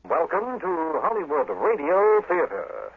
Welcome to Hollywood Radio Theater.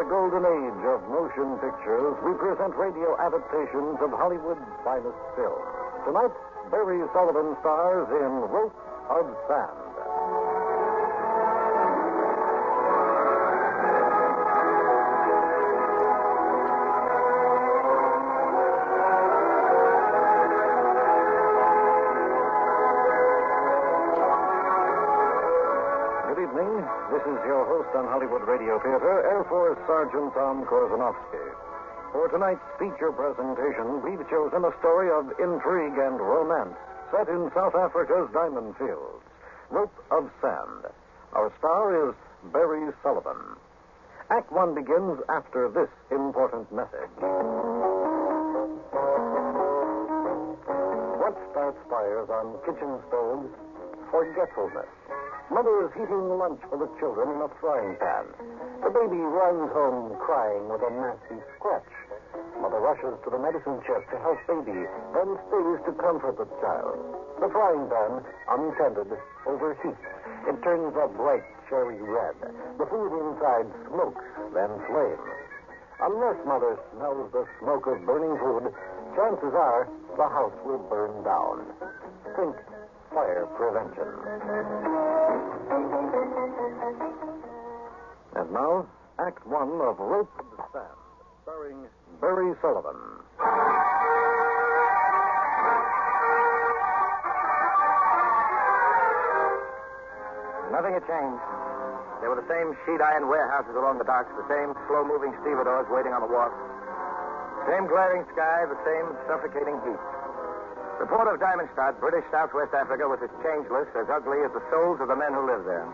Golden age of motion pictures, we present radio adaptations of Hollywood's finest films. Tonight, Barry Sullivan stars in Rope of Sand. This is your host on Hollywood Radio Theater, Air Force Sergeant Tom Korzanovsky. For tonight's feature presentation, we've chosen a story of intrigue and romance set in South Africa's diamond fields, Rope of Sand. Our star is Barry Sullivan. Act One begins after this important message. What starts fires on kitchen stoves? Forgetfulness. Mother is heating lunch for the children in a frying pan. The baby runs home crying with a nasty scratch. Mother rushes to the medicine chest to help baby, then stays to comfort the child. The frying pan, untended, overheats. It turns a bright cherry red. The food inside smokes, then flames. Unless Mother smells the smoke of burning food, chances are the house will burn down. Think fire prevention. And now, Act One of Rope of Sand, starring Barry Sullivan. Nothing had changed. There were the same sheet iron warehouses along the docks, the same slow-moving stevedores waiting on the wharf, same glaring sky, the same suffocating heat. The port of Diamondstadt, British Southwest Africa, was as changeless, as ugly as the souls of the men who lived there.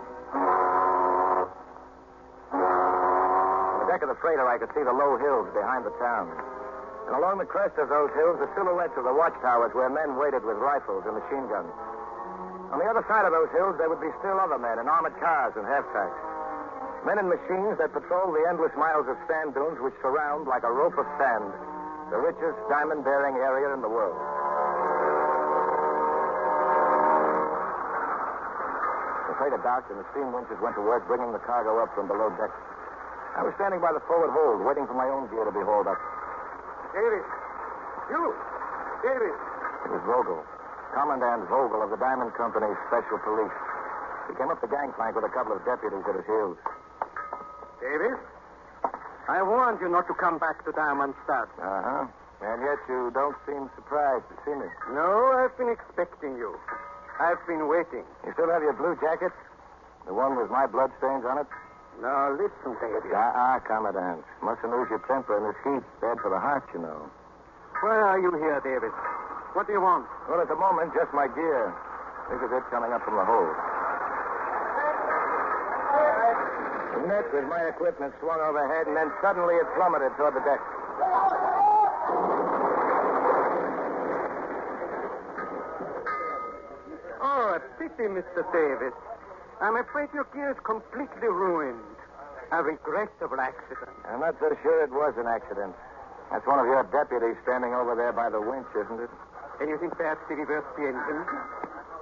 On the deck of the freighter, I could see the low hills behind the town. And along the crest of those hills, the silhouettes of the watchtowers where men waited with rifles and machine guns. On the other side of those hills, there would be still other men in armored cars and half-tracks. Men in machines that patrol the endless miles of sand dunes which surround, like a rope of sand, the richest diamond-bearing area in the world. The freighter docked and the steam winches went to work bringing the cargo up from below deck. I was standing by the forward hold, waiting for my own gear to be hauled up. Davis! You! Davis! It was Vogel. Commandant Vogel of the Diamond Company's Special Police. He came up the gangplank with a couple of deputies at his heels. Davis? I warned you not to come back to Diamondstadt. Uh-huh. And yet you don't seem surprised to see me. No, I've been expecting you. I've been waiting. You still have your blue jacket? The one with my bloodstains on it? Now, listen, Davis. Commandant. Mustn't lose your temper in this heat. Bad for the heart, you know. Why are you here, Davis? What do you want? Well, at the moment, just my gear. This is it coming up from the hold. The net with my equipment swung overhead, and then suddenly it plummeted toward the deck. Oh, a pity, Mr. Davis. I'm afraid your gear is completely ruined. A regrettable accident. I'm not so sure it was an accident. That's one of your deputies standing over there by the winch, isn't it? Then you think perhaps he reversed the engine?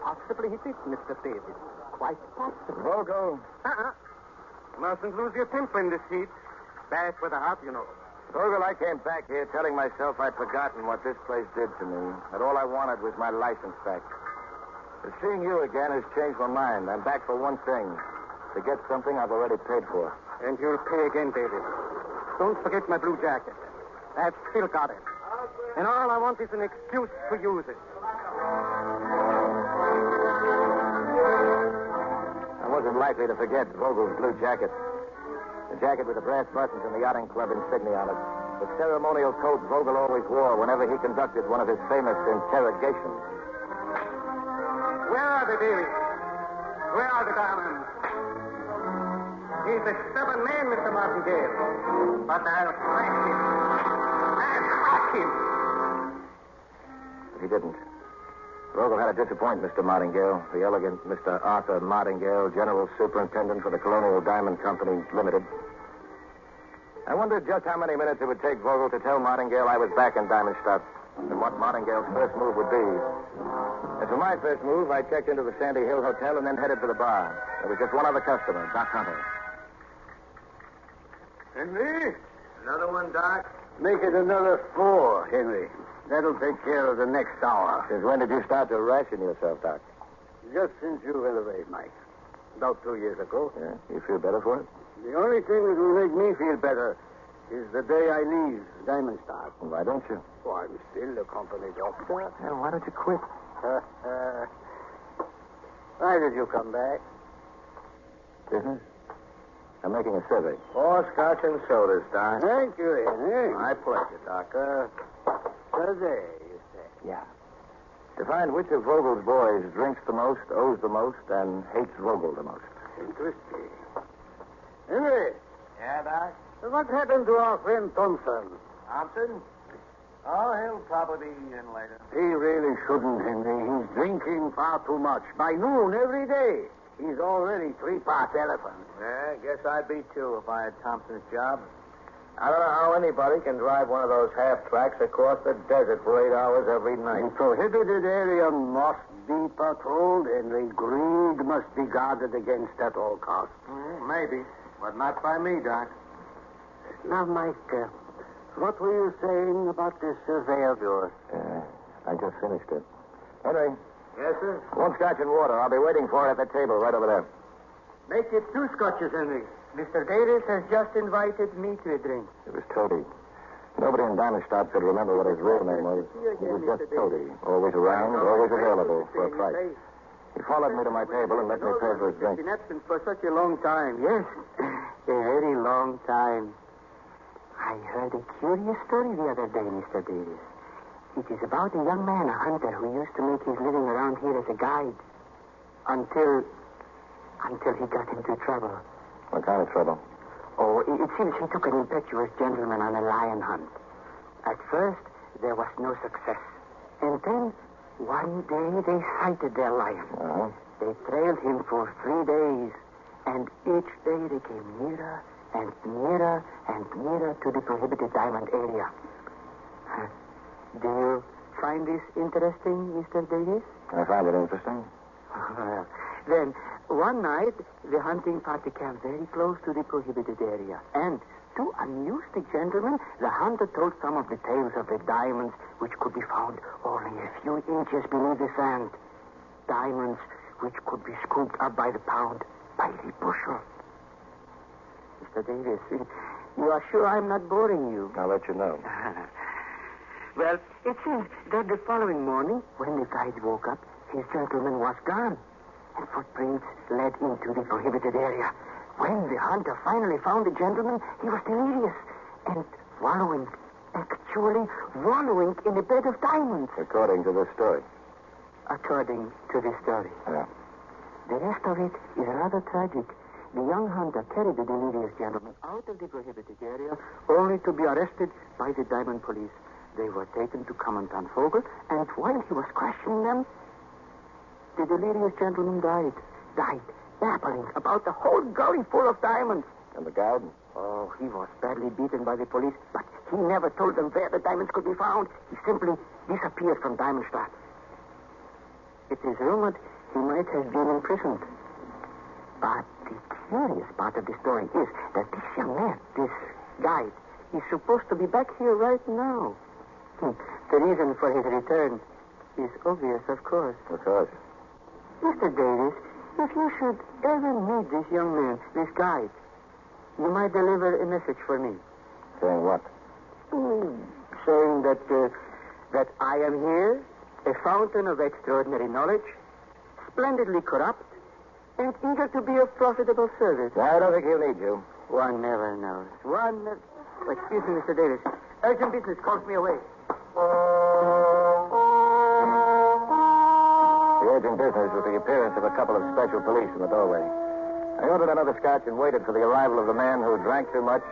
Possibly he did, Mr. Davis. Quite possible. Vogel. Mustn't lose your temper in this heat. Bad for the heart, you know. Vogel, I came back here telling myself I'd forgotten what this place did to me. That all I wanted was my license back. But seeing you again has changed my mind. I'm back for one thing. To get something I've already paid for. And you'll pay again, Davis. Don't forget my blue jacket. I've still got it. And all I want is an excuse to use it. I wasn't likely to forget Vogel's blue jacket. The jacket with the brass buttons and the yachting club insignia on it. The ceremonial coat Vogel always wore whenever he conducted one of his famous interrogations. Where are they, Davis? Where are the diamonds? He's a stubborn man, Mr. Martingale. But I'll crack him. I'll crack him. But he didn't. Vogel had to disappoint Mr. Martingale, the elegant Mr. Arthur Martingale, General Superintendent for the Colonial Diamond Company, Limited. I wondered just how many minutes it would take Vogel to tell Martingale I was back in Diamondstadt and what Martingale's first move would be. As for my first move, I checked into the Sandy Hill Hotel and then headed for the bar. There was just one other customer, Doc Hunter. Henry? Another one, Doc? Make it another 4, Henry. That'll take care of the next hour. Since when did you start to ration yourself, Doc? Just since you went away, Mike. About 2 years ago. Yeah? You feel better for it? The only thing that will make me feel better is the day I leave Diamondstadt. Well, why don't you? Oh, I'm still a company doctor. Yeah, why don't you quit? Why did you come back? Business? I'm making a survey. 4 scotch and sodas, Doc. Thank you, Henry. My pleasure, Doc. Today, you say? Yeah. To find which of Vogel's boys drinks the most, owes the most, and hates Vogel the most. Interesting. Henry, Yeah, Doc? what happened to our friend Thompson? Thompson? Oh, he'll probably be in later. He really shouldn't, Henry. He's drinking far too much. By noon every day. He's already 3 parts elephant. Yeah, guess I'd be too if I had Thompson's job. I don't know how anybody can drive one of those half-tracks across the desert for 8 hours every night. The prohibited area must be patrolled, and the greed must be guarded against at all costs. Maybe, but not by me, Doc. Now, Mike, what were you saying about this survey of yours? I just finished it. Henry, Yes, sir? 1 scotch and water. I'll be waiting for it at the table right over there. Make it 2 scotches, Henry. Mr. Davis has just invited me to a drink. It was Toady. Nobody in Diamondstadt could remember what his real name was. He was just Toady, always around, always available for a price. He followed me to my table and let me pay for his drink. Been absent for such a long time. Yes, a very long time. I heard a curious story the other day, Mr. Davis. It is about a young man, a hunter, who used to make his living around here as a guide until he got into trouble. What kind of trouble? Oh, it seems he took an impetuous gentleman on a lion hunt. At first, there was no success. And then, one day, they sighted their lion. Uh-huh. They trailed him for 3 days, and each day they came nearer and nearer and nearer to the prohibited diamond area. Do you find this interesting, Mr. Davis? I find it interesting. Well, then, one night, the hunting party came very close to the prohibited area. And to amuse the gentleman, the hunter told some of the tales of the diamonds which could be found only a few inches beneath the sand. Diamonds which could be scooped up by the pound, by the bushel. Mr. Davis, you are sure I'm not boring you? I'll let you know. Well, it seems that the following morning, when the guide woke up, his gentleman was gone, and footprints led into the prohibited area. When the hunter finally found the gentleman, he was delirious and wallowing, actually wallowing in a bed of diamonds. According to this story. According to this story. Yeah. The rest of it is rather tragic. The young hunter carried the delirious gentleman out of the prohibited area, only to be arrested by the diamond police. They were taken to Commandant Vogel, and while he was questioning them, the delirious gentleman died, babbling about the whole gully full of diamonds. And the guide? Oh, he was badly beaten by the police, but he never told them where the diamonds could be found. He simply disappeared from Diamondstadt. It is rumored he might have been imprisoned. But the curious part of the story is that this young man, this guide, is supposed to be back here right now. The reason for his return is obvious, of course. Of course. Mr. Davis, if you should ever meet this young man, this guide, you might deliver a message for me. Saying what? Saying that I am here, a fountain of extraordinary knowledge, splendidly corrupt, and eager to be of profitable service. I don't think he'll need you. One never knows. Excuse me, Mr. Davis. Urgent business calls me away. The urgent business was the appearance of a couple of special police in the doorway. I ordered another scotch and waited for the arrival of the man who drank too much,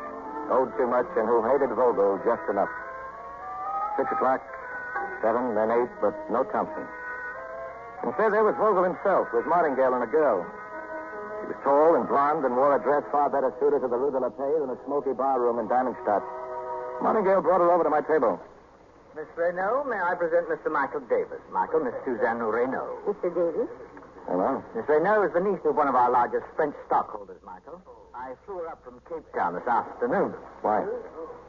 owed too much, and who hated Vogel just enough. 6 o'clock, 7, then 8, but no Thompson. Instead, there was Vogel himself with Martingale and a girl. She was tall and blonde and wore a dress far better suited to the Rue de la Paix than a smoky bar room in Diamondstadt. Martingale brought her over to my table. Miss Renault, may I present Mr. Michael Davis? Michael, Miss Suzanne Renault. Mr. Davis? Hello? Miss Renault is the niece of one of our largest French stockholders, Michael. I flew her up from Cape Town this afternoon. Why?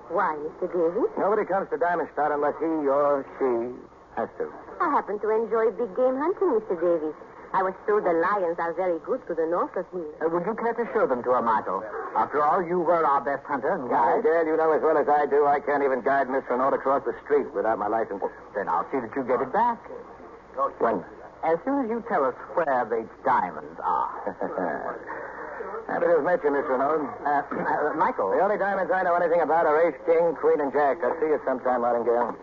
Why, Mr. Davis? Nobody comes to Diamondstadt unless he or she has to. I happen to enjoy big game hunting, Mr. Davis. I was told the lions are very good to the north of here. Would you care to show them to her, Michael? After all, you were our best hunter and guide. Dad, you know as well as I do, I can't even guide Miss Renault across the street without my license. Then I'll see that you get it back. When? As soon as you tell us where the diamonds are. Happy to have met you, Miss Renault. Michael. The only diamonds I know anything about are ace, king, queen, and jack. I'll see you sometime, Martingale.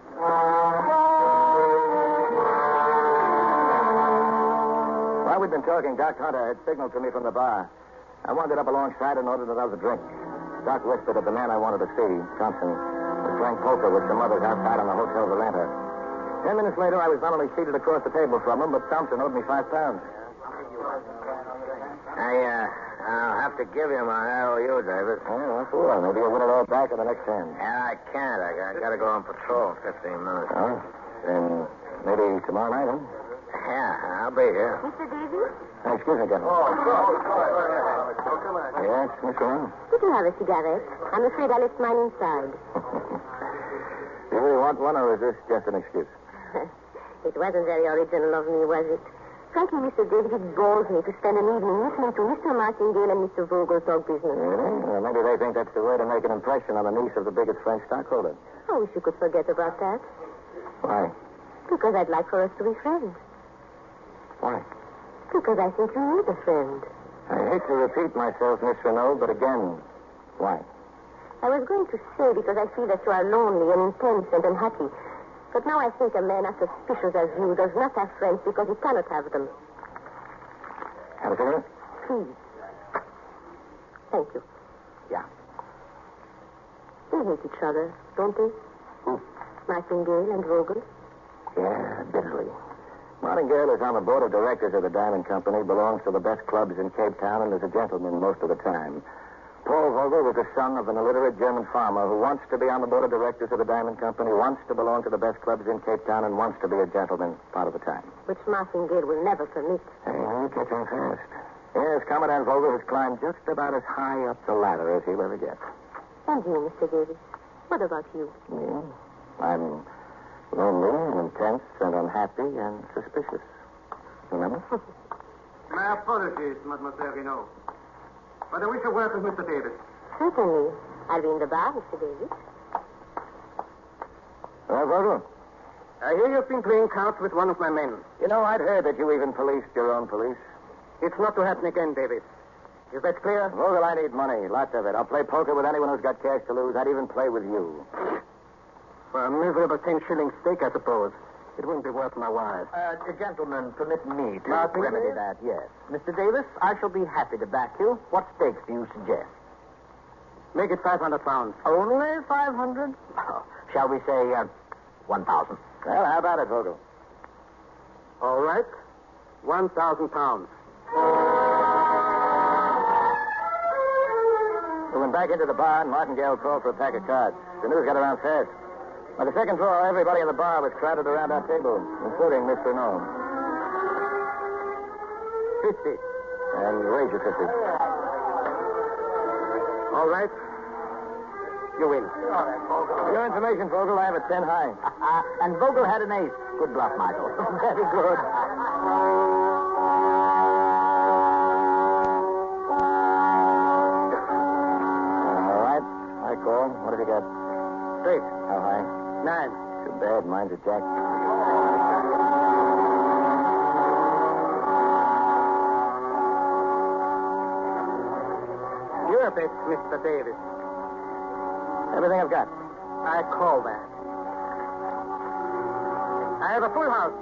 While we'd been talking, Doc Hunter had signaled to me from the bar. I wandered up alongside and ordered another drink. Doc whispered that the man I wanted to see, Thompson, was playing poker with some others outside on the hotel veranda. 10 minutes later, I was not only seated across the table from him, but Thompson owed me £5. I'll have to give him an IOU, David. Oh, that's all. Maybe you'll win it all back at the next hand. Yeah, I can't. I got to go on patrol 15 minutes. Oh, then maybe tomorrow night, huh? Yeah, I'll be here. Mr. Davis? Excuse me, Captain. Yes, Miss Renault? Did you have a cigarette? I'm afraid I left mine inside. Do you really want one, or is this just an excuse? It wasn't very original of me, was it? Frankly, Mr. David, it bores me to spend an evening listening to Mr. Martingale and Mr. Vogel talk business. Really? Well, maybe they think that's the way to make an impression on the niece of the biggest French stockholder. I wish you could forget about that. Why? Because I'd like for us to be friends. Why? Because I think you need a friend. I hate to repeat myself, Miss Renault, but again, why? I was going to say because I feel that you are lonely and intense and unhappy. But now I think a man as suspicious as you does not have friends because he cannot have them. Have a cigarette? Please. Thank you. Yeah. They hate each other, don't they? Who? Martingale and Vogel. Yeah, bitterly. Martingale is on the board of directors of the Diamond Company, belongs to the best clubs in Cape Town, and is a gentleman most of the time. Paul Vogel was the son of an illiterate German farmer who wants to be on the board of directors of the Diamond Company, wants to belong to the best clubs in Cape Town, and wants to be a gentleman part of the time. Which Martingale will never permit. Hey, you catch on fast. Yes, Commandant Vogel has climbed just about as high up the ladder as he'll ever get. And you, Mr. Davis. What about you? Yeah. I'm lonely and intense and unhappy and suspicious. Remember? My apologies, Mademoiselle Renault. But I wish to work with Mr. Davis. Certainly. I'll be in the bar, Mr. Davis. Well, Vogel, I hear you've been playing cards with one of my men. you know, I'd heard that you even policed your own police. It's not to happen again, Davis. Is that clear? Vogel, I need money, lots of it. I'll play poker with anyone who's got cash to lose. I'd even play with you. For a miserable 10-shilling stake, I suppose. It wouldn't be worth my while. Gentlemen, permit me to remedy that, yes. Mr. Davis, I shall be happy to back you. What stakes do you suggest? Make it £500. Only 500? Oh, shall we say 1,000? Well, how about it, Vogel? All right. £1,000. We went back into the bar, and Martingale called for a pack of cards. The news got around fast. By the second draw, everybody in the bar was crowded around our table, including Miss Renault. 50. And raise your 50. All right. You win. For your information, Vogel, I have a 10 high. And Vogel had an ace. Good bluff, Michael. Very good. All right. I call. What have you got? Straight. How high? 9. Too bad. Mine's a jack. You're a bit, Mr. Davis. Everything I've got. I call that. I have a full house.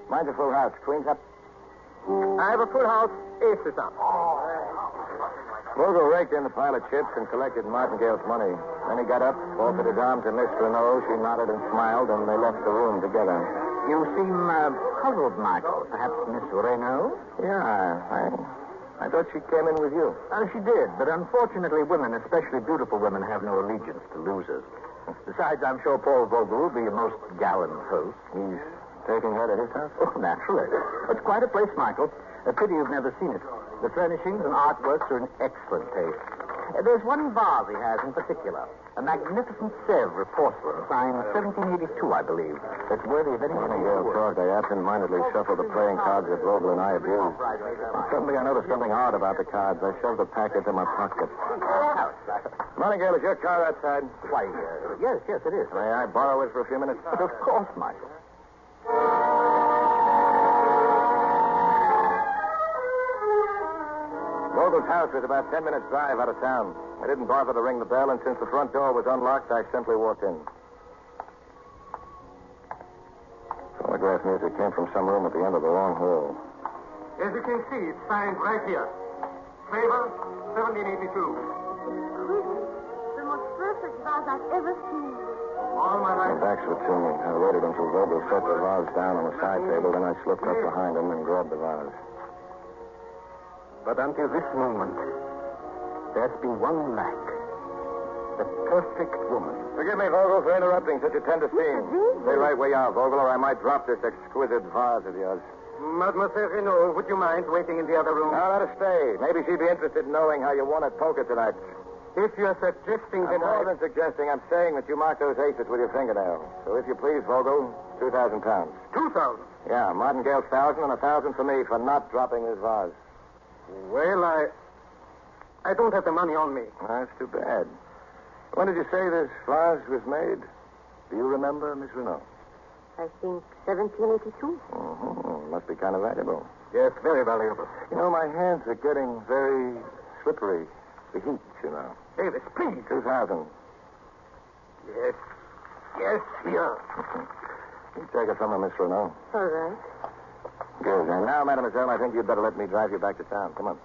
Mine's a full house. Queen's up. I have a full house. Ace is up. Vogel raked in the pile of chips and collected Martingale's money. Then he got up, offered his arm to Miss Renault. She nodded and smiled, and they left the room together. You seem puzzled, Michael. Perhaps Miss Renault? Yeah, I thought she came in with you. She did, but unfortunately women, especially beautiful women, have no allegiance to losers. Besides, I'm sure Paul Vogel will be a most gallant host. He's taking her to his house? Oh, naturally. It's quite a place, Michael. A pity you've never seen it. The furnishings and artworks are in excellent taste. There's one vase he has in particular. A magnificent Sèvres porcelain, signed 1782, I believe. That's worthy of any Martingale talked. I absent-mindedly shuffled the playing cards that Vogel and I abused. Suddenly I noticed something odd about the cards. I shoved the packet into my pocket. Martingale, is your car outside? Why, yes, it is. May I borrow it for a few minutes? But of course, Michael. Vogel's house was about 10 minutes' drive out of town. I didn't bother to ring the bell, and since the front door was unlocked, I simply walked in. Phonograph music came from some room at the end of the long hall. As you can see, it's signed right here. Favor, 1782. The most perfect vase I've ever seen. All my My life. backs were to me. I waited until Vogel set the vase down on the side table, then I slipped up behind him and grabbed the vase. But until this moment, there's been one lack. The perfect woman. Forgive me, Vogel, for interrupting such a tender scene. Stay right where you are, Vogel, or I might drop this exquisite vase of yours. Mademoiselle Renault, would you mind waiting in the other room? Now, let her stay. Maybe she'd be interested in knowing how you won at poker tonight. If you're suggesting that More than suggesting, I'm saying that you marked those aces with your fingernail. So if you please, Vogel, 2,000 pounds. 2,000. Yeah, Martingale's 1,000 and 1,000 for me for not dropping this vase. Well, I don't have the money on me. That's too bad. When did you say this vase was made? Do you remember, Miss Renault? I think 1782. Mm-hmm. Must be kind of valuable. Yes, very valuable. You know, my hands are getting very slippery. The heat, you know. Davis, please. 2,000. Yes. Yes, here. You take it from her, Miss Renault. All right. Good. And now, mademoiselle, I think you'd better let me drive you back to town. Come on.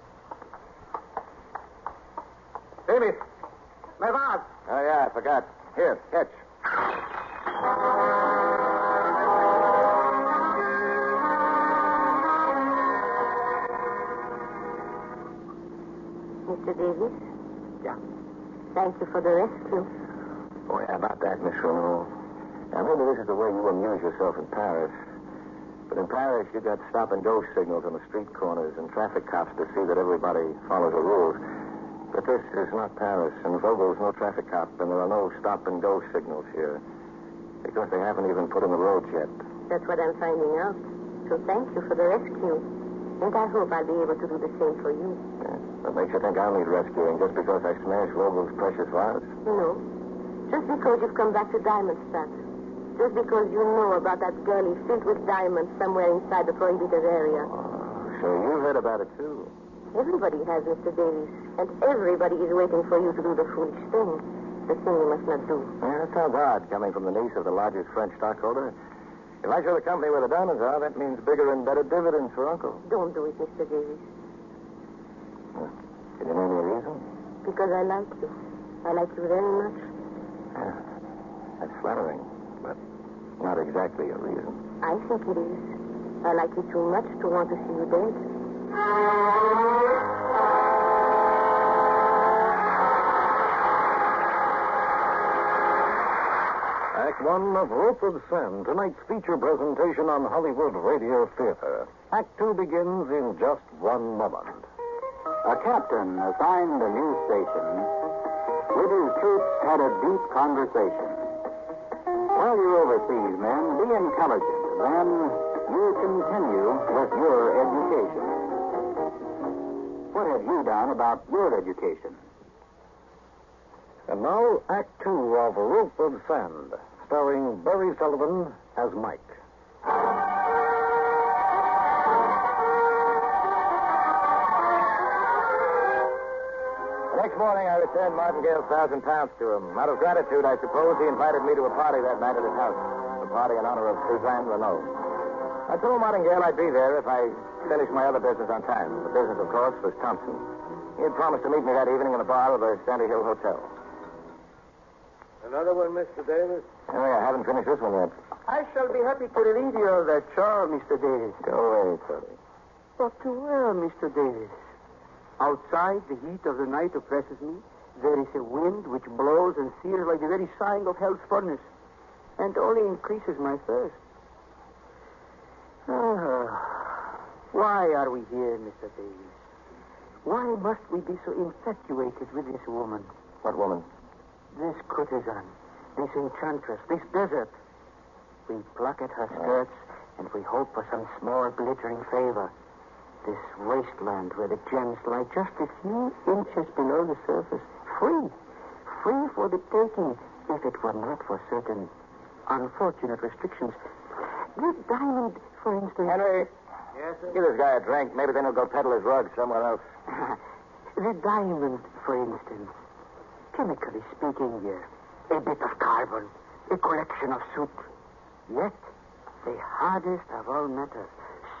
Davis, my vase. Oh, yeah, I forgot. Here, catch. Mr. Davis? Yeah. Thank you for the rescue. Oh, yeah, about that, Miss Renault. Now, maybe this is the way you amuse yourself in Paris. But in Paris, you got stop-and-go signals on the street corners and traffic cops to see that everybody follows the rules. But this is not Paris, and Vogel's no traffic cop, and there are no stop-and-go signals here. Because they haven't even put in the roads yet. That's what I'm finding out. So thank you for the rescue. And I hope I'll be able to do the same for you. Yeah. What makes you think I'll need rescuing just because I smashed Vogel's precious vase? No. Just because you've come back to Diamondstadt. Just because you know about that gully filled with diamonds somewhere inside the prohibited area. Oh, so you heard about it, too. Everybody has, Mr. Davis. And everybody is waiting for you to do the foolish thing. The thing you must not do. Yeah, that sounds odd, coming from the niece of the largest French stockholder. If I show the company where the diamonds are, that means bigger and better dividends for Uncle. Don't do it, Mr. Davis. Can you name me a reason? Because I like you. I like you very much. Yeah, that's flattering, but not exactly a reason. I think it is. I like you too much to want to see you dead. Act one of Rope of Sand, tonight's feature presentation on Hollywood Radio Theater. Act two begins in just one moment. A captain assigned a news station with his troops had a deep conversation. While you're overseas, men, be intelligent. Then you continue with your education. What have you done about your education? And now, Act two of Rope of Sand, starring Barry Sullivan as Mike. The next morning, I returned Martingale's 1,000 pounds to him. Out of gratitude, I suppose, he invited me to a party that night at his house. A party in honor of Suzanne Renault. I told Martingale I'd be there if I finished my other business on time. The business, of course, was Thompson. He had promised to meet me that evening in the bar of the Sandy Hill Hotel. Another one, Mr. Davis? Oh, yeah, I haven't finished this one yet. I shall be happy to relieve you of that chore, Mr. Davis. Go away, Tony. But where, Mr. Davis? Outside, the heat of the night oppresses me. There is a wind which blows and sears like the very sighing of hell's furnace, and only increases my thirst. Why are we here, Mr. Davis? Why must we be so infatuated with this woman? What woman? This courtesan, this enchantress, this desert. We pluck at her skirts, and we hope for some small glittering favor. This wasteland where the gems lie just a few inches below the surface. Free for the taking, if it were not for certain unfortunate restrictions. This diamond, for instance... Henry, Yes, sir? give this guy a drink. Maybe then he'll go peddle his rug somewhere else. The diamond, for instance, chemically speaking, a bit of carbon, a collection of soot. Yet, the hardest of all metals.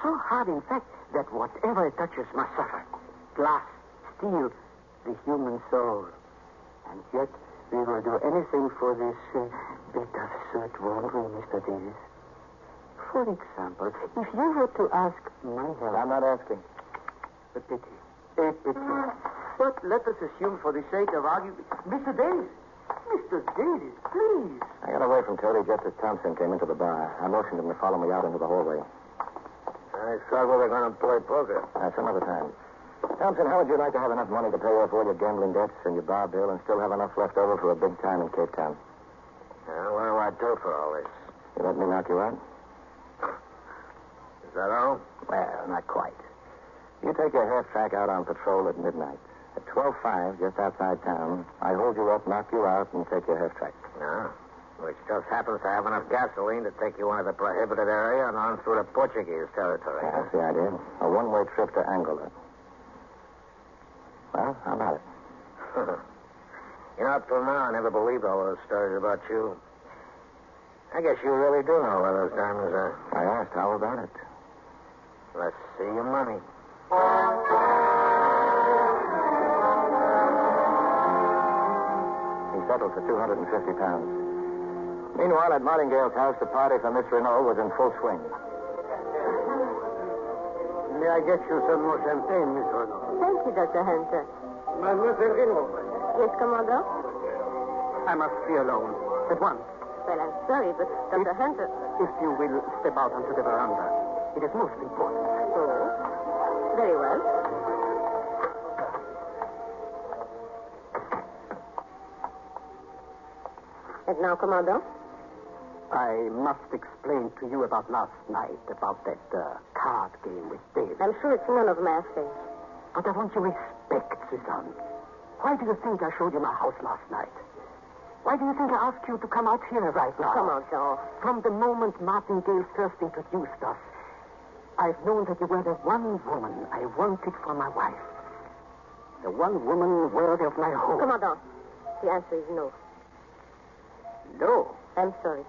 So hard, in fact, that whatever it touches must suffer. Glass, steel, the human soul. And yet, we will do anything for this bit of soot, won't we, Mr. Davis? For example, if you were to ask my help... I'm not asking. A pity. A pity. But let us assume for the sake of argument... Mr. Davis! Mr. Davis, please! I got away from Cody just as Thompson came into the bar. I motioned him to follow me out into the hallway. I thought we were going to play poker. Some other time. Thompson, how would you like to have enough money to pay off all your gambling debts and your bar bill and still have enough left over for a big time in Cape Town? What do I do for all this? You let me knock you out? Is that all? Well, not quite. You take your half track out on patrol at midnight. At 12:05, just outside town, I hold you up, knock you out, and take your half track. No. Which just happens to have enough gasoline to take you into the prohibited area and on through the Portuguese territory. Yeah, that's the idea. A one-way trip to Angola. Well, how about it? You know, up till now, I never believed all those stories about you. I guess you really do know where those diamonds are. I asked, how about it? Let's see your money. He settled for £250. Meanwhile, at Martingale's house, the party for Miss Renault was in full swing. May I get you some more champagne, Miss Renault? Thank you, Dr. Hunter. Mademoiselle Renault. Yes, Commodore? I must be alone. At once. Well, I'm sorry, but Dr. Hunter... If you will step out onto the veranda. It is most important. Oh, very well. And now, Commodore? I must explain to you about last night, about that card game with David. I'm sure it's none of my affair. But I want you to respect, Suzanne. Why do you think I showed you my house last night? Why do you think I asked you to come out here right now? Commodore. From the moment Martingale first introduced us, I've known that you were the one woman I wanted for my wife. The one woman worthy of my home. Commodore, the answer is no. No. I'm sorry.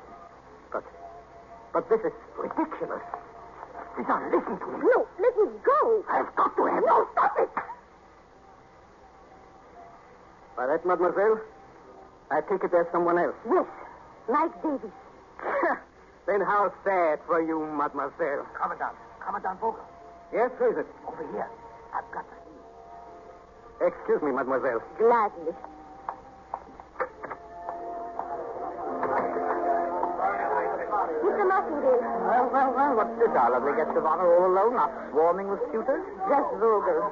But this is ridiculous. Suzanne, listen to me. No, let me go. I've got to have... No, stop it! By that, mademoiselle, I take it there's someone else. Yes, Mike Davis. Then how sad for you, mademoiselle. Commandant Vogel. Yes, who is it? Over here. I've got to see. Excuse me, mademoiselle. Gladly. Mr. Martingale. Well, what's this? Our lovely guest of honor all alone, not swarming with suitors? Just Vogel.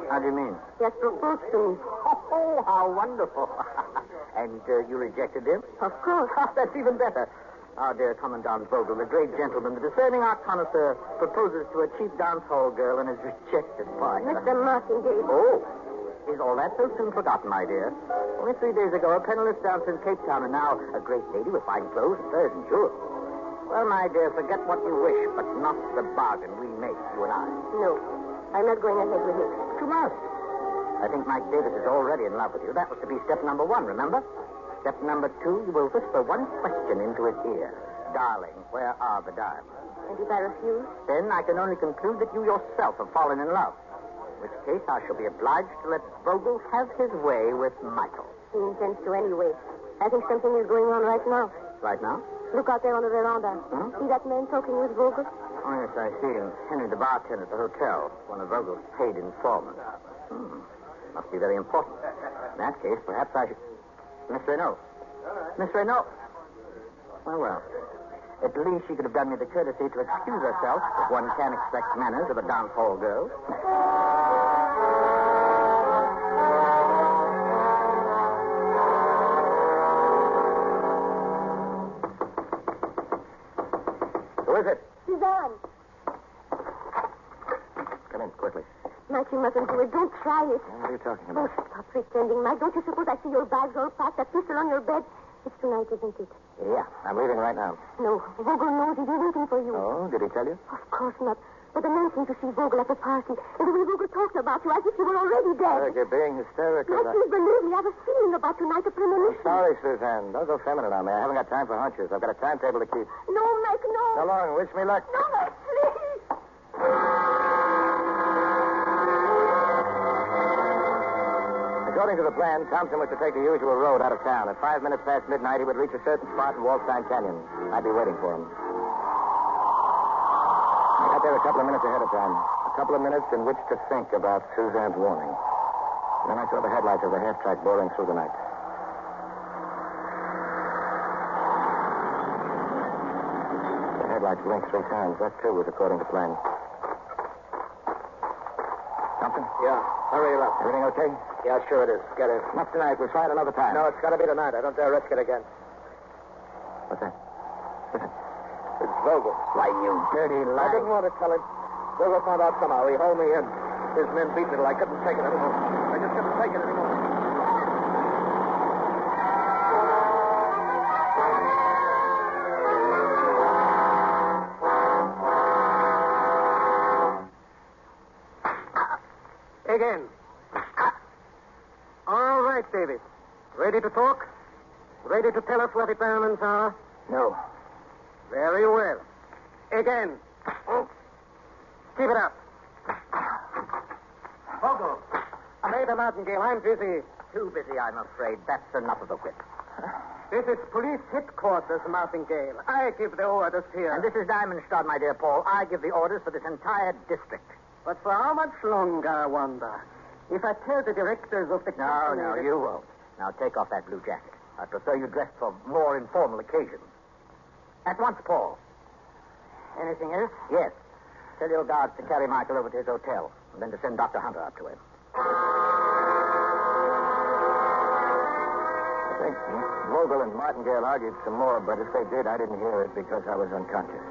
How do you mean? He has proposed to me. Oh, how wonderful. And you rejected him? Of course. That's even better. Our dear Commandant Vogel, the great gentleman, the discerning art connoisseur, proposes to a cheap dance hall girl and is rejected by her. Mr. Martingale. Oh, is all that so soon forgotten, my dear? Only 3 days ago, a penniless dancer in Cape Town, and now a great lady with fine clothes and furs and jewels. Well, my dear, forget what you wish, but not the bargain we make, you and I. No, I'm not going ahead with it. You must. I think Mike Davis is already in love with you. That was to be step number 1, remember? Step number 2, you will whisper one question into his ear. Darling, where are the diamonds? And if I refuse? Then I can only conclude that you yourself have fallen in love. In which case, I shall be obliged to let Vogel have his way with Michael. He intends to anyway. I think something is going on right now. Right now? Look out there on the veranda. Huh? See that man talking with Vogel? Oh, yes, I see him. Henry, the bartender at the hotel. One of Vogel's paid informants. Must be very important. In that case, perhaps I should... Miss Renault. Miss Renault. Well. At least she could have done me the courtesy to excuse herself, if one can expect manners of a dance hall girl. Who is it? Suzanne. Come in, quickly. Mike, you mustn't do it. Don't try it. What are you talking Oh, about? stop pretending, Mike. Don't you suppose I see your bags all packed, that pistol on your bed? It's tonight, isn't it? Yeah, I'm leaving right now. No, Vogel knows he's waiting for you. Oh, did he tell you? Of course not. But the man seemed to see Vogel at the party. And the way Vogel talked about you, as if you were already dead. Look, you're being hysterical. Mike, please believe me. I have a feeling about tonight, a premonition. Sorry, Suzanne. Don't go feminine on me. I haven't got time for hunches. I've got a timetable to keep. No, Mike, no. So long. Wish me luck. No, Mike, please. According to the plan, Thompson was to take the usual road out of town. At 5 minutes past midnight, he would reach a certain spot in Waldstein Canyon. I'd be waiting for him. I got there a couple of minutes ahead of time. A couple of minutes in which to think about Suzanne's warning. Then I saw the headlights of the half-track boring through the night. The headlights blinked 3 times. That, too, was according to plan. Thompson? Yeah, hurry it up. Everything okay? Yeah, sure it is. Get in. Not tonight. We'll try it another time. No, it's got to be tonight. I don't dare risk it again. What's that? Listen. It's Vogel. Why, you dirty I lie. didn't want to tell him. Vogel found out somehow. He hauled me in. His men beat me till I couldn't take it anymore. I just couldn't take it anymore. Again. All right, David. Ready to talk? Ready to tell us what the diamonds are? No. Very well. Again. Keep it up. Vogel. Major Martingale, I'm busy. Too busy, I'm afraid. That's enough of the whip. This is police headquarters, Martingale. I give the orders here. And this is Diamondstadt, my dear Paul. I give the orders for this entire district. But for how much longer, I wonder? If I tell the directors of the No, company... no, you won't. Now take off that blue jacket. I prefer you dressed for more informal occasions. At once, Paul. Anything else? Yes. Tell your guards to carry Michael over to his hotel, and then to send Dr. Hunter up to him. I think Vogel and Martingale argued some more, but if they did, I didn't hear it because I was unconscious.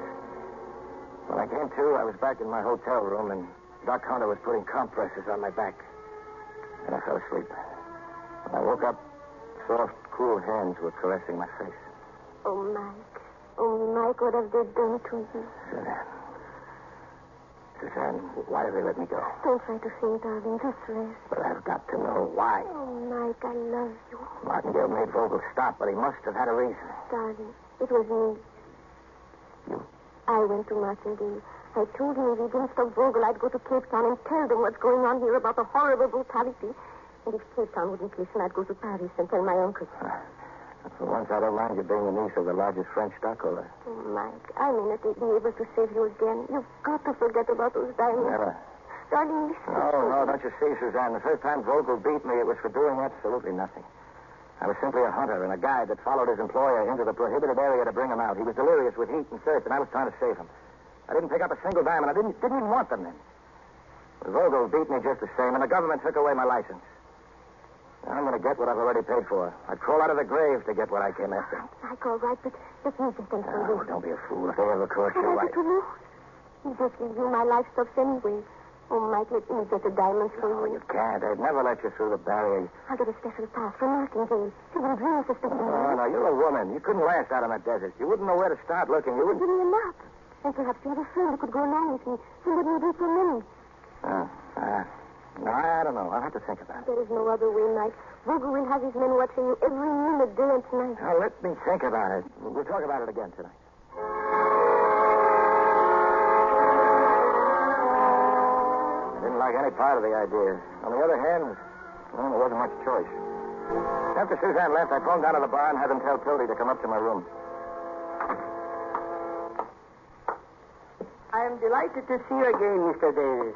When I came to, I was back in my hotel room, and Doc Hunter was putting compresses on my back. And I fell asleep. When I woke up, soft, cool hands were caressing my face. Oh, Mike. Oh, Mike, what have they done to you? Suzanne, why did they let me go? Don't try to think, darling. Just rest. But I've got to know why. Oh, Mike, I love you. Martingale made Vogel stop, but he must have had a reason. Darling, it was me. You? I went to Martingale. I told him if he didn't stop Vogel, I'd go to Cape Town and tell them what's going on here about the horrible brutality. And if Cape Town wouldn't listen, I'd go to Paris and tell my uncle. For once, I don't mind you being the niece of the largest French stockholder. Oh, Mike, I may not be able to save you again. You've got to forget about those diamonds. Never. Darling, listen. No, don't you see, Suzanne? The first time Vogel beat me, it was for doing absolutely nothing. I was simply a hunter and a guide that followed his employer into the prohibited area to bring him out. He was delirious with heat and thirst, and I was trying to save him. I didn't pick up a single diamond. I didn't even want them then. But Vogel beat me just the same, and the government took away my license. Now I'm going to get what I've already paid for. I'd crawl out of the grave to get what I came after. Mike, all right, but let me get them from Oh, don't be a fool. If they ever caught you, What why... have to lose? You just give you my life stops anyway. Oh, Mike, let me get the diamonds for Oh, you. you can't. I'd never let you through the barrier. I'll get a special pass from Martingale. You wouldn't dream of suspecting Oh, me. no, you're a woman. You couldn't last out in that desert. You wouldn't know where to start looking. You wouldn't... Give me a map. And perhaps you have a friend who could go along with me. Somebody who did for me. No, I don't know. I'll have to think about it. There is no other way, Mike. Vogel will have his men watching you every minute, day and night. Now, let me think about it. We'll talk about it again tonight. I didn't didn't like any part of the idea. On the other hand, well, there wasn't much choice. After Suzanne left, I phoned down to the bar and had them tell Tildy to come up to my room. I am delighted to see you again, Mr. Davis.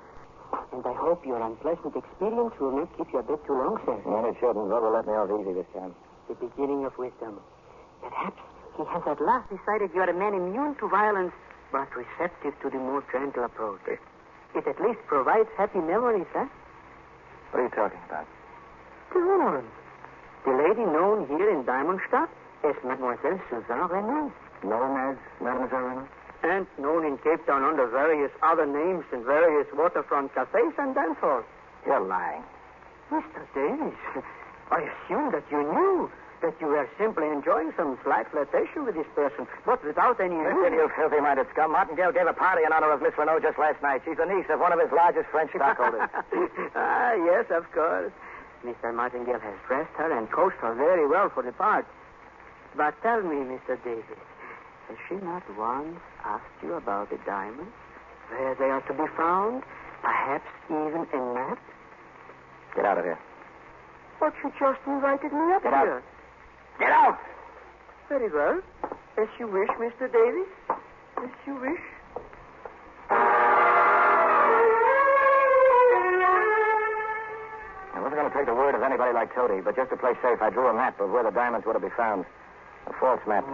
And I hope your unpleasant experience will not keep you a bit too long, sir. Well, it shouldn't. Vogel let me off easy this time. The beginning of wisdom. Perhaps he has at last decided you are a man immune to violence, but receptive to the more gentle approach. It at least provides happy memories, huh? What are you talking about? The woman. The lady known here in Diamondstadt as Mademoiselle Suzanne Renaud. Known as Mademoiselle Renaud? And known in Cape Town under various other names in various waterfront cafes and dance halls. You're lying. Mr. Davis, I assume that you knew that you were simply enjoying some slight flirtation with this person, but without any... Listen, you filthy-minded scum. Martingale gave a party in honor of Miss Renaud just last night. She's the niece of one of his largest French stockholders. Yes, of course. Mr. Martingale has dressed her and coached her very well for the part. But tell me, Mr. Davis, has she not once asked you about the diamonds? Where they are to be found? Perhaps even a map? Get out of here. But she just invited me up Get here. out. Get out! Very well. As you wish, Mr. Davis. As you wish. I wasn't going to take the word of anybody like Toady, but just to play safe, I drew a map of where the diamonds were to be found. A false map.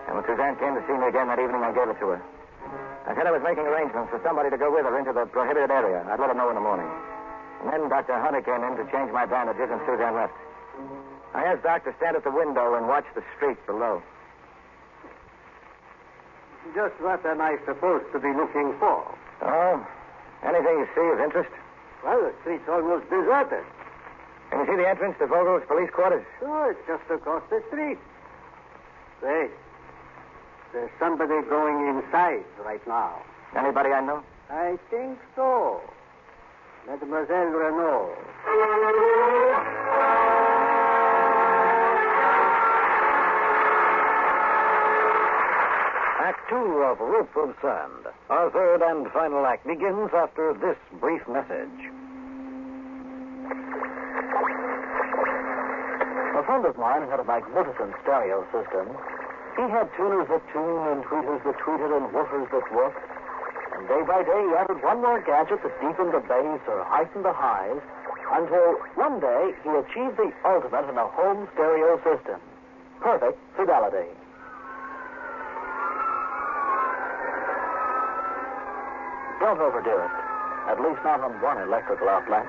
And when Suzanne came to see me again that evening, I gave it to her. I said I was making arrangements for somebody to go with her into the prohibited area. I'd let her know in the morning. And then Dr. Hunter came in to change my bandages, and Suzanne left. I asked Doc to stand at the window and watch the street below. Just what am I supposed to be looking for? Oh, anything you see of interest? Well, the street's almost deserted. Can you see the entrance to Vogel's police quarters? Oh, it's just across the street. Wait. There's somebody going inside right now. Anybody I know? I think so. Mademoiselle Renaud. Act 2 of Rope of Sand. Our third and final act begins after this brief message. A friend of mine had a magnificent stereo system. He had tuners that tune and tweeters that tweeted and woofers that woofed. And day by day he added one more gadget that deepened the bass or heightened the highs until one day he achieved the ultimate in a home stereo system. Perfect fidelity. Don't overdo it. At least not on one electrical outlet.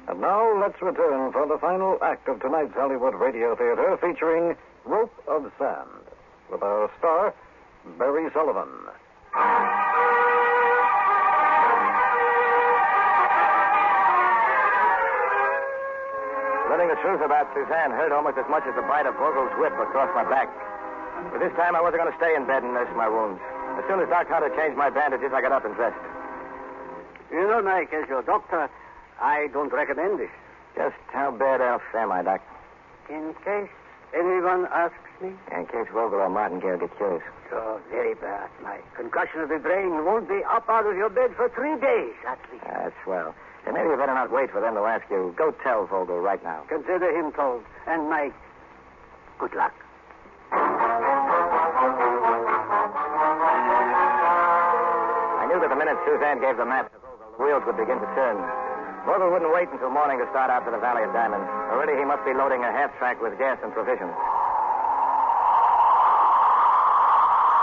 And now let's return for the final act of tonight's Hollywood Radio Theater featuring Rope of Sand with our star, Barry Sullivan. Learning the truth about Suzanne hurt almost as much as the bite of Vogel's whip across my back. But this time I wasn't going to stay in bed and nurse my wounds. As soon as Doc Hunter changed my bandages, I got up and dressed. You know, Mike, as your doctor, I don't recommend this. Just how bad off am I, Doc? In case anyone asks me. In case Vogel or Martingale get curious. Oh, very bad, Mike. Concussion of the brain. You won't be up out of your bed for 3 days, at least. That's swell. Then maybe you better not wait for them to ask you. Go tell Vogel right now. Consider him told. And, Mike, good luck. I knew that the minute Suzanne gave the map to Vogel, the wheels would begin to turn. Vogel wouldn't wait until morning to start out to the Valley of Diamonds. Already he must be loading a half-track with gas and provisions.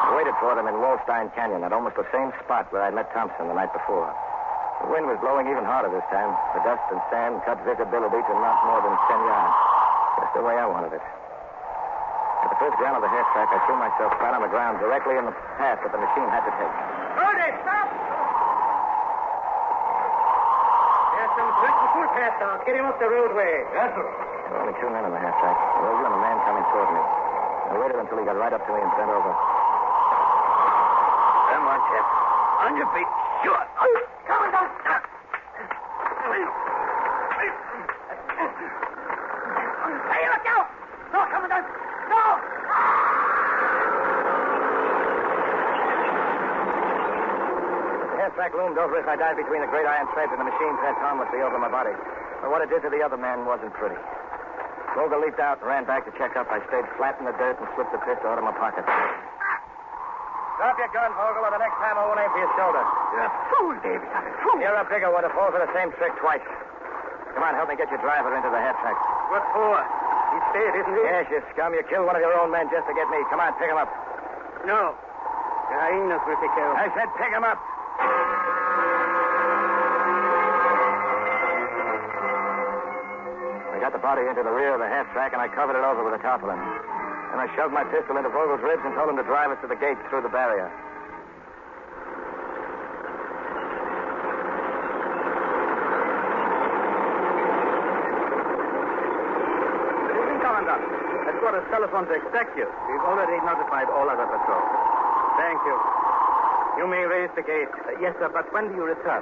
I waited for them in Wallstein Canyon at almost the same spot where I'd met Thompson the night before. The wind was blowing even harder this time. The dust and sand cut visibility to not more than 10 yards. Just the way I wanted it. At the first ground of the half-track, I threw myself flat on the ground directly in the path that the machine had to take. Order, stop! There's some dreadful footpath now. Get him up the roadway. Yes, sir. There were only 2 men on the half-track. Vogel and a man coming toward me. I waited until he got right up to me and bent over. Come on, Chip. On your feet. Sure. Come on, down. Hey, look out! No, come on, no! The black loomed over as I dived between the great iron treads and the machine pressed harmlessly over my body. But what it did to the other man wasn't pretty. Vogel leaped out and ran back to check up. I stayed flat in the dirt and slipped the pistol out of my pocket. Drop your gun, Vogel, or the next time I won't aim for your shoulder. You're a fool, Davy. I'm a fool. You're a bigger one to fall for the same trick twice. Come on, help me get your driver into the head tracks. What for? He's dead, isn't he? Yes, you scum. You killed one of your own men just to get me. Come on, pick him up. No. The hyenas will take care of him. I said pick him up. I got the body into the rear of the half track, and I covered it over with a tarpaulin. And I shoved my pistol into Vogel's ribs and told him to drive us to the gate through the barrier. Good evening, Commandant. Headquarters telephone to expect you. We've already notified all other patrols. Thank you. You may raise the gate. Yes, sir, but when do you return?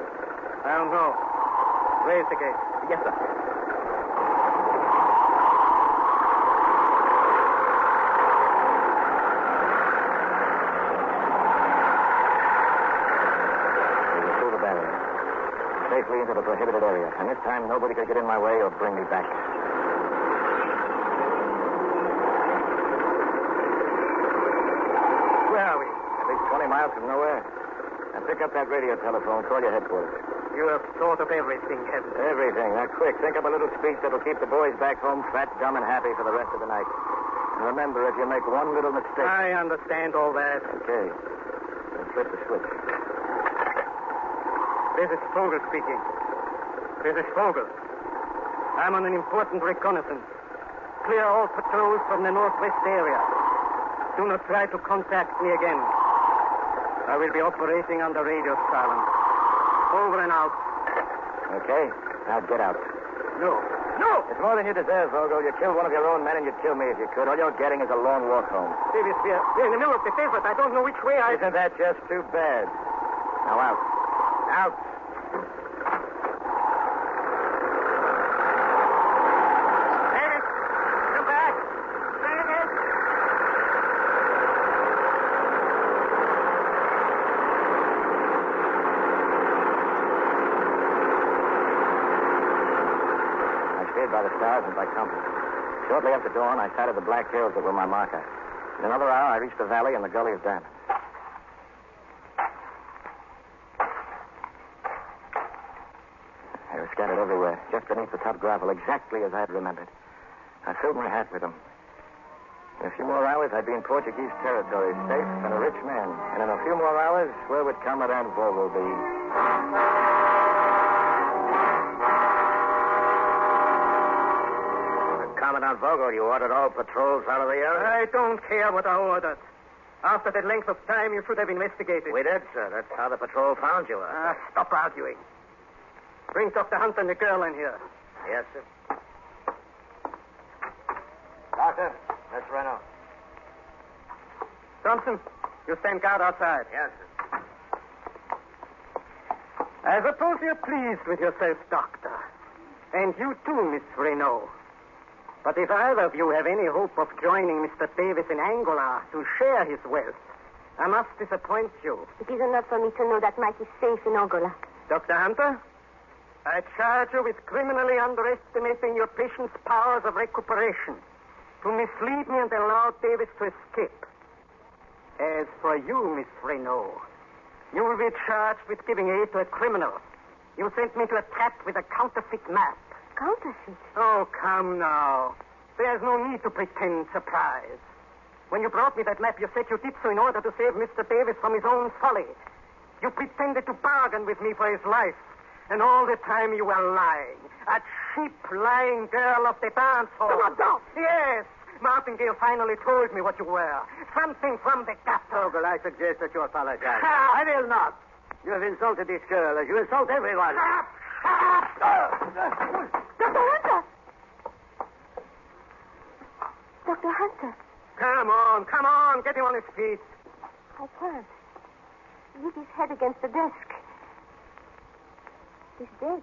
I don't know. Raise the gate. Yes, sir. Safely into the prohibited area. And this time, nobody could get in my way or bring me back. Where are we? At least 20 miles from nowhere. Now, pick up that radio telephone. Call your headquarters. You have thought of everything, haven't you? Everything. Now, quick. Think up a little speech that'll keep the boys back home fat, dumb, and happy for the rest of the night. And remember, if you make one little mistake... I understand all that. Okay. Then flip the switch. This is Vogel speaking. This is Vogel. I'm on an important reconnaissance. Clear all patrols from the northwest area. Do not try to contact me again. I will be operating under radio silence. Over and out. Okay. Now get out. No. No! It's more than you deserve, Vogel. You killed one of your own men, and you'd kill me if you could. All you're getting is a long walk home. Davis, we're in the middle of the desert. I don't know which way I... Isn't that just too bad? Now out. Out. Davis! Come back! Davis! I steered by the stars and by compass. Shortly after dawn, I sighted the black hills that were my marker. In another hour, I reached the valley and the gully of Diamond. They were scattered everywhere, just beneath the top gravel, exactly as I had remembered. I filled my hat with them. In a few more hours, I'd be in Portuguese territory, safe and a rich man. And in a few more hours, where would Commandant Vogel be? Commandant Vogel, you ordered all patrols out of the area? I don't care what I ordered. After that length of time, you should have investigated. We did, sir. That's how the patrol found you. Stop arguing. Bring Dr. Hunter and the girl in here. Yes, sir. Doctor, that's Reno. Thompson, you stand guard outside. Yes, sir. I suppose you're pleased with yourself, Doctor. And you too, Miss Renault. But if either of you have any hope of joining Mr. Davis in Angola to share his wealth, I must disappoint you. It is enough for me to know that Mike is safe in Angola. Dr. Hunter, I charge you with criminally underestimating your patient's powers of recuperation, to mislead me and allow Davis to escape. As for you, Miss Renault, you will be charged with giving aid to a criminal. You sent me to a trap with a counterfeit map. Counterfeit? Oh, come now. There's no need to pretend surprise. When you brought me that map, you said you did so in order to save Mr. Davis from his own folly. You pretended to bargain with me for his life. And all the time you were lying. A cheap, lying girl of the dance hall. Commandant! Yes. Martingale finally told me what you were. Something from the gutter. Vogel, I suggest that you apologize. Ah! I will not. You have insulted this girl as you insult everyone. Dr. Hunter! Dr. Hunter. Come on. Get him on his feet. I can't. Hit his head against the desk. He's dead.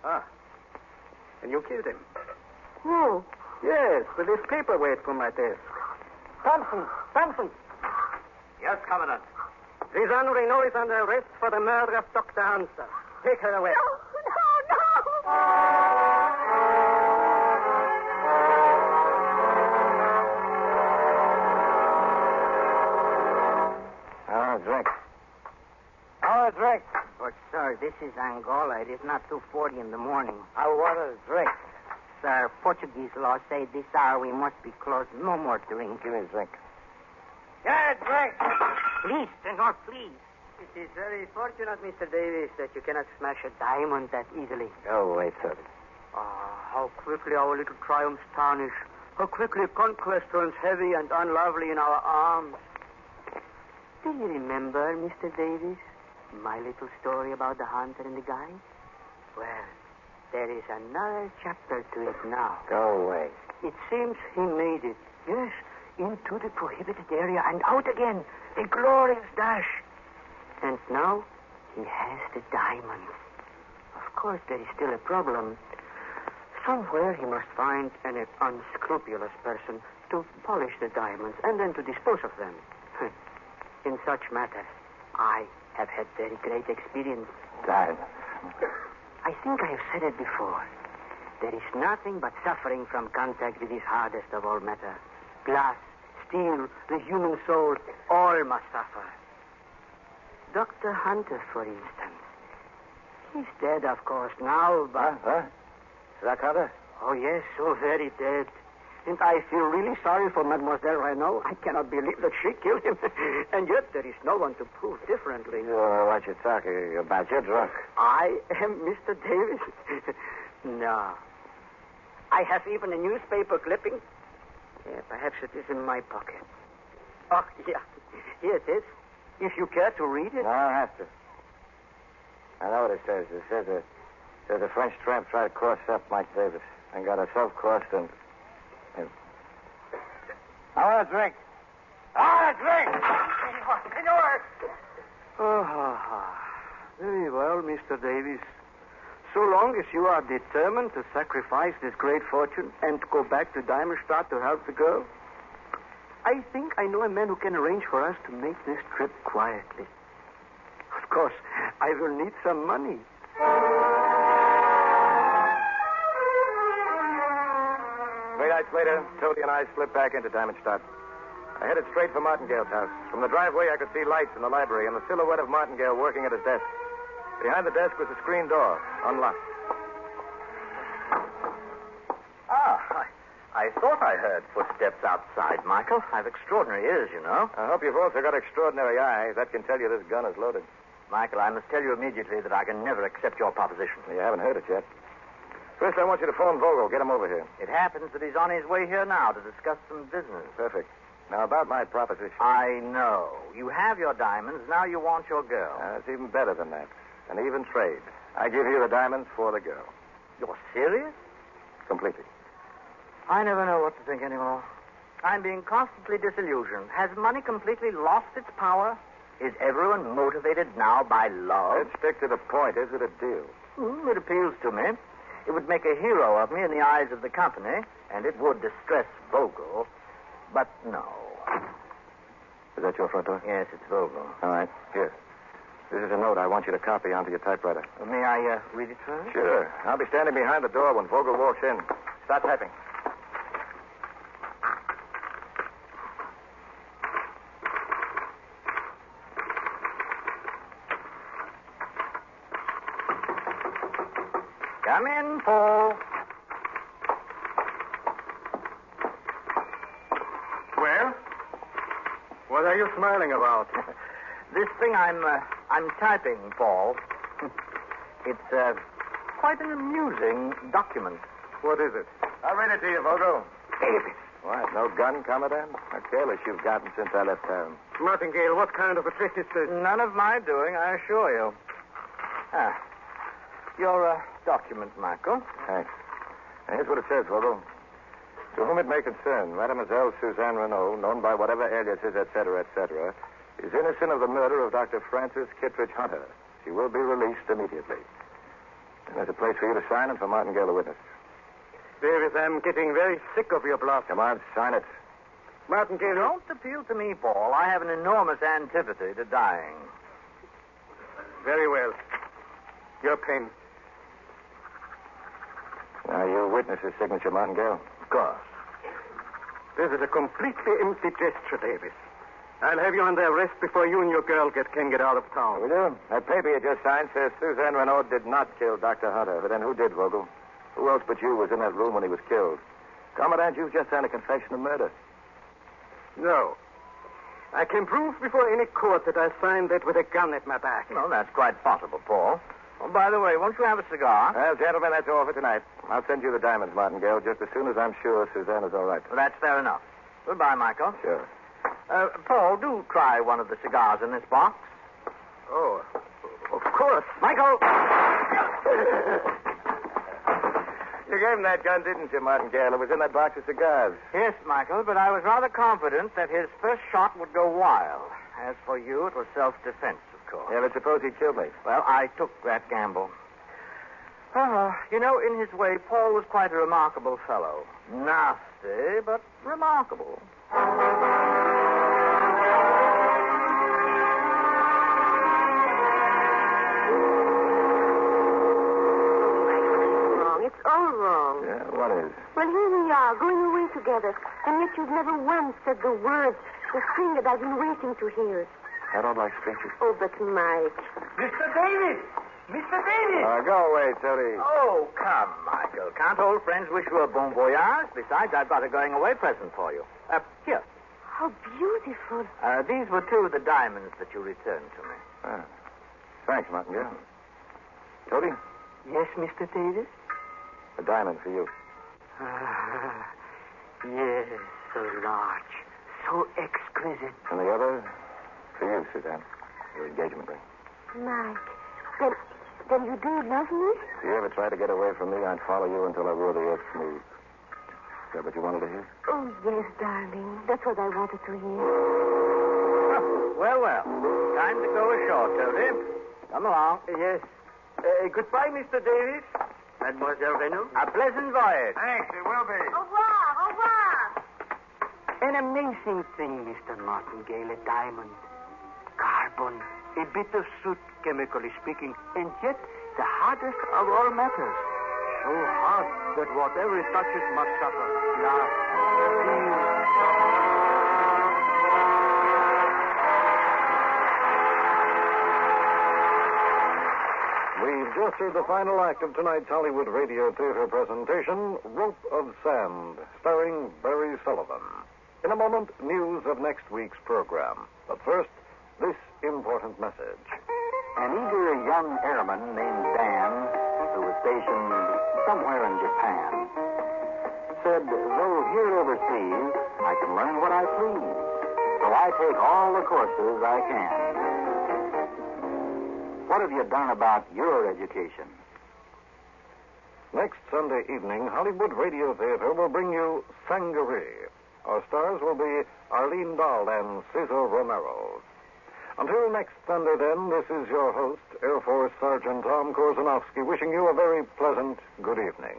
Ah. And you killed him? No. Yes, with this paperweight from my desk. Thompson. Yes, Commandant. Suzanne Renault is under arrest for the murder of Dr. Hunter. Take her away. No. Drink. Oh, a drink. But, sir, this is Angola. It is not 2:40 in the morning. I want a drink. Sir, Portuguese law say this hour we must be closed. No more drink. Give me a drink. Yeah, drink. Please, senor, please. It is very fortunate, Mr. Davis, that you cannot smash a diamond that easily. Go away, sir. How quickly our little triumphs tarnish. How quickly conquest turns heavy and unlovely in our arms. Do you remember, Mr. Davis, my little story about the hunter and the guide? Well, there is another chapter to it now. Go away. It seems he made it. Yes, into the prohibited area and out again. A glorious dash. And now he has the diamonds. Of course, there is still a problem. Somewhere he must find an unscrupulous person to polish the diamonds and then to dispose of them. In such matters, I have had very great experience. Diamonds. I think I have said it before. There is nothing but suffering from contact with this hardest of all matter. Glass, steel, the human soul, all must suffer. Dr. Hunter, for instance. He's dead, of course, now, but... Huh? Doc Hunter? Oh, yes, so very dead. And I feel really sorry for Mademoiselle Renault. I cannot believe that she killed him. And yet there is no one to prove differently. You don't know what you're talking about. You're drunk. I am Mr. Davis? No. I have even a newspaper clipping. Yeah, perhaps it is in my pocket. Oh, yeah. Here it is. If you care to read it. No, I don't have to. I know what it says. It says a French tramp tried to cross up Mike Davis and got herself crossed and... I want a drink. I want a drink! Senor! Very well, Mr. Davis. So long as you are determined to sacrifice this great fortune and go back to Diamondstadt to help the girl, I think I know a man who can arrange for us to make this trip quietly. Of course, I will need some money. 3 nights later, Toady and I slipped back into Diamondstadt. I headed straight for Martingale's house. From the driveway, I could see lights in the library and the silhouette of Martingale working at his desk. Behind the desk was a screen door, unlocked. I thought I heard footsteps outside, Michael. I've extraordinary ears, you know. I hope you've also got extraordinary eyes. That can tell you this gun is loaded. Michael, I must tell you immediately that I can never accept your proposition. You haven't heard it yet. First, I want you to phone Vogel. Get him over here. It happens that he's on his way here now to discuss some business. Perfect. Now, about my proposition. I know. You have your diamonds. Now you want your girl. It's even better than that. An even trade. I give you the diamonds for the girl. You're serious? Completely. I never know what to think anymore. I'm being constantly disillusioned. Has money completely lost its power? Is everyone motivated now by love? Let's stick to the point. Is it a deal? It appeals to me. It would make a hero of me in the eyes of the company, and it would distress Vogel. But no. Is that your front door? Yes, it's Vogel. All right. Here. This is a note I want you to copy onto your typewriter. May I read it first? Sure. I'll be standing behind the door when Vogel walks in. Start typing. Come in, Paul. Well? What are you smiling about? This thing I'm typing, Paul. It's quite an amusing document. What is it? I'll read it to you, Vogel. Davis. What, no gun, Commandant? How careless you've gotten since I left town. Martingale, what kind of a trick is this? None of my doing, I assure you. Your document, Michael. Thanks. Now, here's what it says, Vogel. To whom it may concern, Mademoiselle Suzanne Renault, known by whatever aliases, etc., is innocent of the murder of Dr. Francis Kittredge Hunter. She will be released immediately. And there's a place for you to sign and for Martingale, the witness. Davis, I'm getting very sick of your bluff. Come on, sign it. Martingale. Don't appeal to me, Paul. I have an enormous antipathy to dying. Very well. Your pen. Now, you witness his signature, Martingale? Of course. This is a completely empty gesture, Davis. I'll have you under arrest before you and your girl can get out of town. We do. That paper you just signed says Suzanne Renaud did not kill Dr. Hunter. But then who did, Vogel? Who else but you was in that room when he was killed? Commandant, you've just signed a confession of murder. No. I can prove before any court that I signed that with a gun at my back. Well, that's quite possible, Paul. Oh, by the way, won't you have a cigar? Well, gentlemen, that's all for tonight. I'll send you the diamonds, Martingale, just as soon as I'm sure Suzanne is all right. Well, that's fair enough. Goodbye, Michael. Sure. Paul, do try one of the cigars in this box. Oh, of course. Michael! You gave him that gun, didn't you, Martingale? It was in that box of cigars. Yes, Michael, but I was rather confident that his first shot would go wild. As for you, it was self-defense, of course. Yeah, but suppose he killed me. Well, I took that gamble. You know, in his way, Paul was quite a remarkable fellow. Nasty, but remarkable. It's all wrong. Yeah, what is? Well, here we are, going away together, and yet you've never once said the words, the thing that I've been waiting to hear. I don't like speeches. Oh, but Mike. Mr. Davis! Mr. Davis! Go away, Tony. Oh, come, Michael. Can't old friends wish you a bon voyage? Besides, I've got a going-away present for you. Here. How beautiful. These were two of the diamonds that you returned to me. Ah. Thanks, Martingale. Tony, Yes, Mr. Davis? a diamond for you. Yes, so large, so exquisite. And the other for you, Suzanne. Your engagement ring. Mike, then you do love me? If you ever tried to get away from me, I'd follow you until I wore the earth smooth. Is that what you wanted to hear? Oh, yes, darling. That's what I wanted to hear. Well. Time to go ashore, Tony. Come along. Yes. Goodbye, Mr. Davis. Mademoiselle Renaud. A pleasant voyage. Thanks, it will be. Au revoir. An amazing thing, Mr. Martingale, a diamond. Carbon, a bit of soot, chemically speaking, and yet the hardest of all matters. So hard that whatever it touches must suffer. Love, steel. We've just heard the final act of tonight's Hollywood Radio Theater presentation, Rope of Sand, starring Barry Sullivan. In a moment, news of next week's program. But first, this important message. An eager young airman named Dan, who was stationed somewhere in Japan, said, though here overseas, I can learn what I please, so I take all the courses I can. What have you done about your education? Next Sunday evening, Hollywood Radio Theater will bring you Sangaree. Our stars will be Arlene Dahl and Cesar Romero. Until next Sunday, then, this is your host, Air Force Sergeant Tom Korzenowski, wishing you a very pleasant good evening.